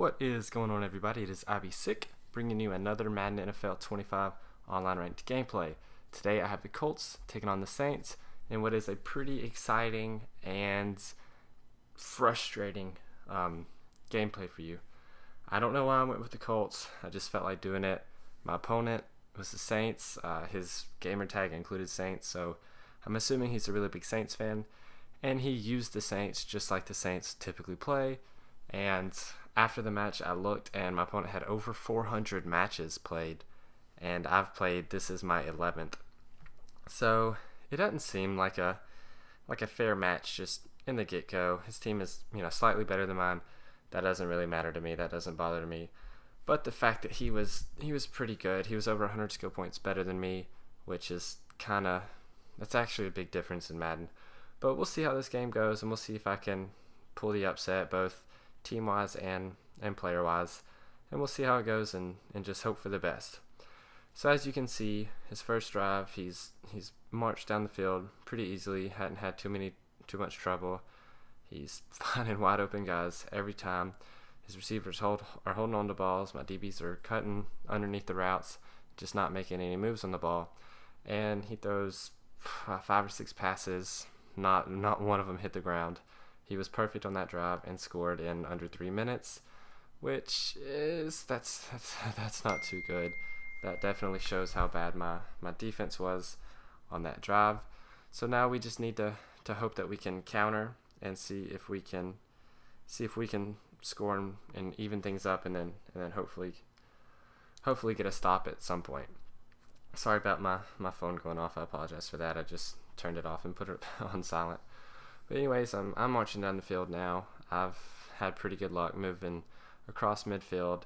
What is going on, everybody? It is Abby Sick, bringing you another Madden NFL 25 online ranked gameplay. Today I have the Colts taking on the Saints in what is a pretty exciting and frustrating gameplay for you. I don't know why I went with the Colts. I just felt like doing it. My opponent was the Saints. His gamer tag included Saints, so I'm assuming he's a really big Saints fan. And he used the Saints just like the Saints typically play. And after the match, I looked, and my opponent had over 400 matches played, and I've played. This is my 11th, so it doesn't seem like a fair match just in the get-go. His team is slightly better than mine. That doesn't really matter to me. That doesn't bother me. But the fact that he was pretty good. He was over 100 skill points better than me, which is that's actually a big difference in Madden. But we'll see how this game goes, and we'll see if I can pull the upset both team-wise and player-wise, and we'll see how it goes and just hope for the best. So as you can see, his first drive, he's marched down the field pretty easily, hadn't had too much trouble. He's finding wide open guys every time. His receivers are holding on to balls. My DBs are cutting underneath the routes, just not making any moves on the ball. And he throws 5 or 6 passes, not one of them hit the ground. He was perfect on that drive and scored in under 3 minutes, which is that's not too good. That definitely shows how bad my defense was on that drive. So now we just need to hope that we can counter and see if we can score and even things up, and then hopefully get a stop at some point. Sorry about my phone going off. I apologize for that. I just turned it off and put it on silent. But anyways, I'm marching down the field now. I've had pretty good luck moving across midfield,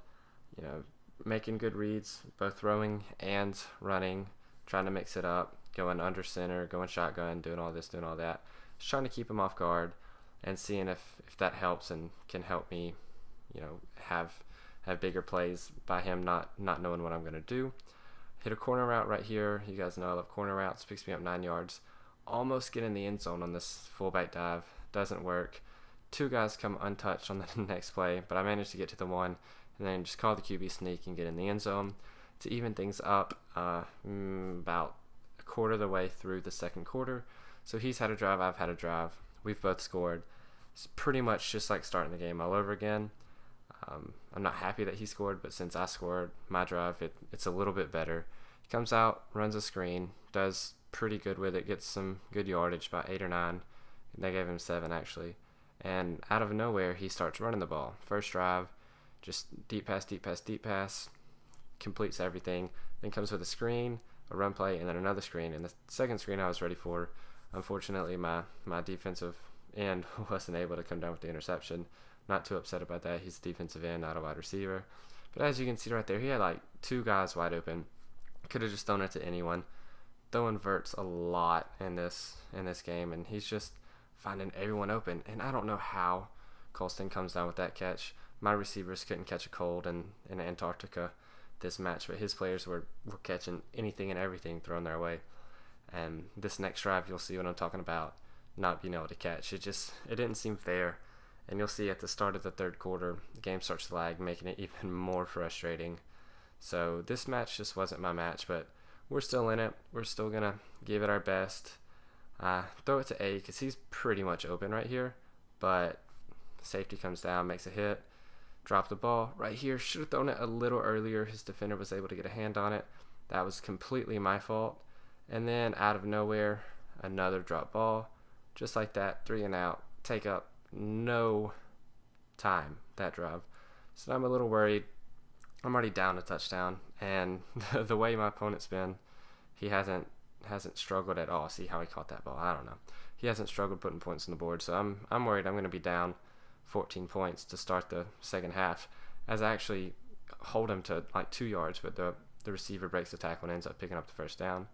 making good reads, both throwing and running, trying to mix it up, going under center, going shotgun, doing all this, doing all that. Just trying to keep him off guard and seeing if that helps and can help me, have bigger plays by him not knowing what I'm going to do. Hit a corner route right here. You guys know I love corner routes. Picks me up 9 yards. Almost get in the end zone on this fullback dive. Doesn't work. 2 guys come untouched on the next play, but I managed to get to the one and then just call the QB sneak and get in the end zone to even things up about a quarter of the way through the second quarter. So he's had a drive, I've had a drive. We've both scored. It's pretty much just like starting the game all over again. I'm not happy that he scored, but since I scored my drive, it's a little bit better. He comes out, runs a screen, does pretty good with it, gets some good yardage, about 8 or 9. They gave him 7 actually. And out of nowhere, he starts running the ball. First drive, just deep pass, completes everything. Then comes with a screen, a run play, and then another screen. And the second screen I was ready for. Unfortunately, my defensive end wasn't able to come down with the interception. Not too upset about that. He's a defensive end, not a wide receiver. But as you can see right there, he had like 2 guys wide open. Could have just thrown it to anyone. Throwing verts a lot in this game, and he's just finding everyone open. And I don't know how Colston comes down with that catch. My receivers couldn't catch a cold in Antarctica this match, but his players were catching anything and everything thrown their way. And this next drive, you'll see what I'm talking about, not being able to catch. It didn't seem fair. And you'll see at the start of the third quarter, the game starts to lag, making it even more frustrating. So this match just wasn't my match, but we're still in it. We're still going to give it our best. Throw it to A because he's pretty much open right here. But safety comes down, makes a hit. Drop the ball right here. Should have thrown it a little earlier. His defender was able to get a hand on it. That was completely my fault. And then out of nowhere, another drop ball. Just like that, 3 and out. Take up no time, that drive. So I'm a little worried. I'm already down a touchdown, and the way my opponent's been, he hasn't struggled at all. See how he caught that ball? I don't know. He hasn't struggled putting points on the board, so I'm worried I'm going to be down 14 points to start the second half, as I actually hold him to like 2 yards, but the receiver breaks the tackle and ends up picking up the first down.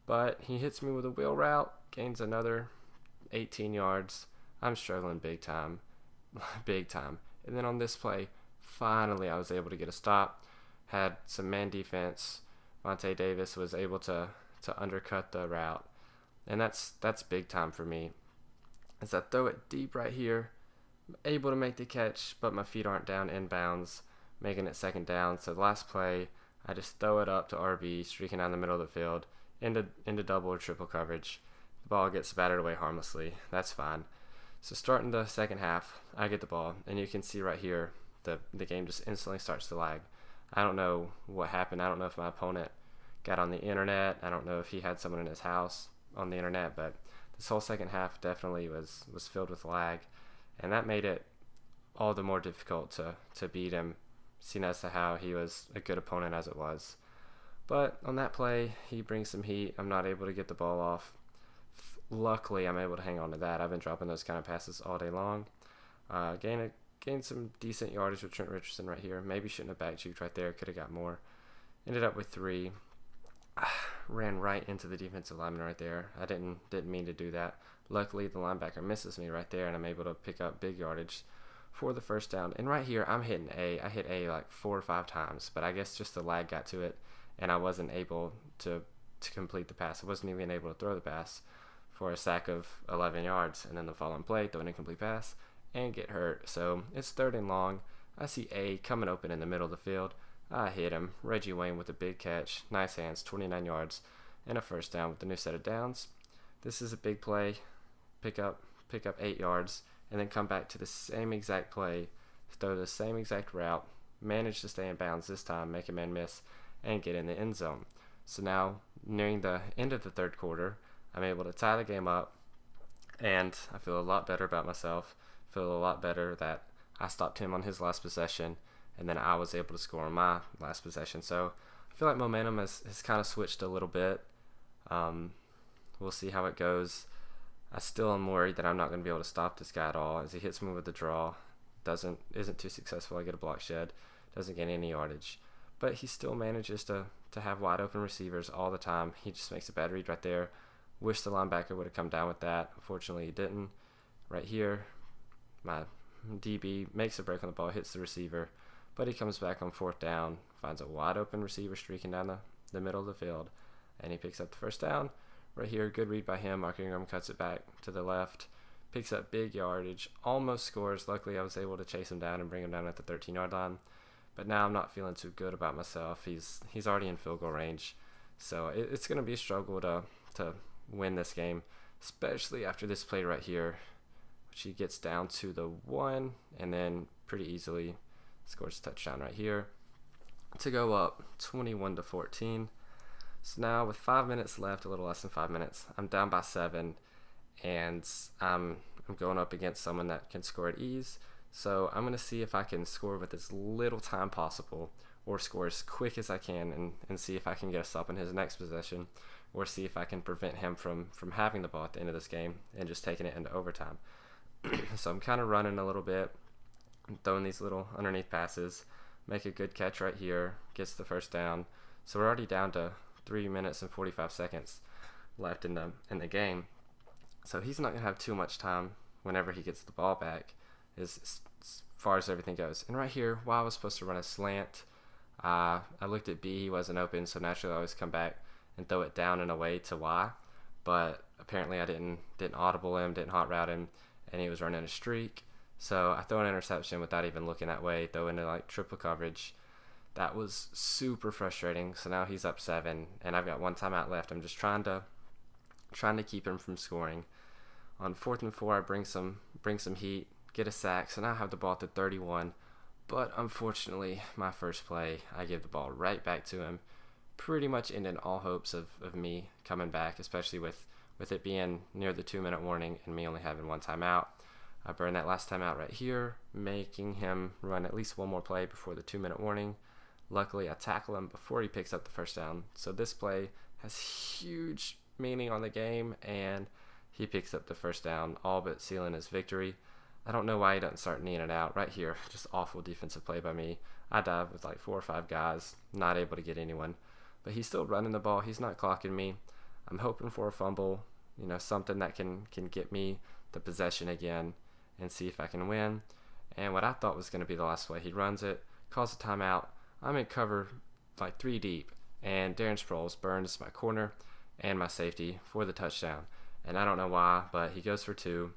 But he hits me with a wheel route, gains another 18 yards. I'm struggling big time. And then on this play, finally I was able to get a stop. Had some man defense. Vontae Davis was able to undercut the route. And that's big time for me. As I throw it deep right here, able to make the catch, but my feet aren't down inbounds, making it second down. So the last play, I just throw it up to RB, streaking down the middle of the field, into double or triple coverage. The ball gets battered away harmlessly. That's fine. So starting the second half, I get the ball, and you can see right here the game just instantly starts to lag. I don't know what happened. I don't know if my opponent got on the internet. I don't know if he had someone in his house on the internet, but this whole second half definitely was filled with lag, and that made it all the more difficult to beat him, seeing as to how he was a good opponent as it was. But on that play, he brings some heat. I'm not able to get the ball off. Luckily, I'm able to hang on to that. I've been dropping those kind of passes all day long. Gained some decent yardage with Trent Richardson right here. Maybe shouldn't have back juked right there. Could have got more. Ended up with 3. Ran right into the defensive lineman right there. I didn't mean to do that. Luckily, the linebacker misses me right there, and I'm able to pick up big yardage for the first down. And right here, I'm hitting A. I hit A like 4 or 5 times, but I guess just the lag got to it, and I wasn't able to complete the pass. I wasn't even able to throw the pass for a sack of 11 yards, and then the following play, throw an incomplete pass, and get hurt. So it's 3rd and long. I see A coming open in the middle of the field. I hit him. Reggie Wayne with a big catch. Nice hands, 29 yards, and a first down with the new set of downs. This is a big play. Pick up 8 yards, and then come back to the same exact play, throw the same exact route, manage to stay in bounds this time, make a man miss, and get in the end zone. So now, nearing the end of the third quarter, I'm able to tie the game up, and I feel a lot better about myself. Feel a lot better that I stopped him on his last possession, and then I was able to score on my last possession. So I feel like momentum has kind of switched a little bit. We'll see how it goes. I still am worried that I'm not going to be able to stop this guy at all as he hits me with the draw. Isn't too successful. I get a block shed. Doesn't get any yardage. But he still manages to have wide open receivers all the time. He just makes a bad read right there. Wish the linebacker would have come down with that. Unfortunately, he didn't. Right here, my DB makes a break on the ball, hits the receiver, but he comes back on 4th down, finds a wide open receiver streaking down the middle of the field, and he picks up the first down. Right here, good read by him. Mark Ingram cuts it back to the left, picks up big yardage, almost scores. Luckily, I was able to chase him down and bring him down at the 13-yard line. But now I'm not feeling too good about myself. He's already in field goal range, so it's going to be a struggle to win this game, especially after this play right here, which he gets down to the 1 and then pretty easily scores a touchdown right here to go up 21-14. So now with 5 minutes left, a little less than 5 minutes, I'm down by 7, and I'm going up against someone that can score at ease. So I'm going to see if I can score with as little time possible, or score as quick as I can, and see if I can get a stop in his next possession, or see if I can prevent him from having the ball at the end of this game and just taking it into overtime. So I'm kind of running a little bit, throwing these little underneath passes, make a good catch right here, gets the first down. So we're already down to 3 minutes and 45 seconds left in the game. So he's not going to have too much time whenever he gets the ball back as far as everything goes. And right here, while I was supposed to run a slant, I looked at B, he wasn't open, so naturally I always come back and throw it down and away to Y. But apparently I didn't audible him, didn't hot route him, and he was running a streak. So I throw an interception without even looking that way, throw into like triple coverage. That was super frustrating. So now he's up 7, and I've got 1 timeout left. I'm just trying to keep him from scoring. On 4th and 4, I bring some heat, get a sack. So now I have the ball at the 31. But unfortunately, my first play, I give the ball right back to him, pretty much ending all hopes of me coming back, especially with it being near the 2-minute warning and me only having 1 timeout. I burn that last timeout right here, making him run at least 1 more play before the 2-minute warning. Luckily, I tackle him before he picks up the first down. So this play has huge meaning on the game, and he picks up the first down, all but sealing his victory. I don't know why he doesn't start kneeing it out. Right here, just awful defensive play by me. I dive with like 4 or 5 guys, not able to get anyone. But he's still running the ball. He's not clocking me. I'm hoping for a fumble, something that can get me the possession again and see if I can win. And what I thought was going to be the last play, he runs it, calls a timeout. I'm in cover like 3 deep, and Darren Sproles burns my corner and my safety for the touchdown. And I don't know why, but he goes for 2.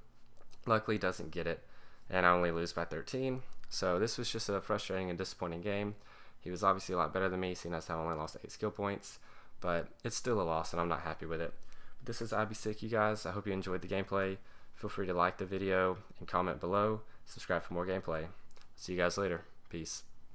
Luckily doesn't get it. and I only lose by 13. So this was just a frustrating and disappointing game. He was obviously a lot better than me, seeing as how I only lost 8 skill points, but it's still a loss and I'm not happy with it. But this is IB Sick, you guys. I hope you enjoyed the gameplay. Feel free to like the video and comment below. Subscribe for more gameplay. See you guys later. Peace.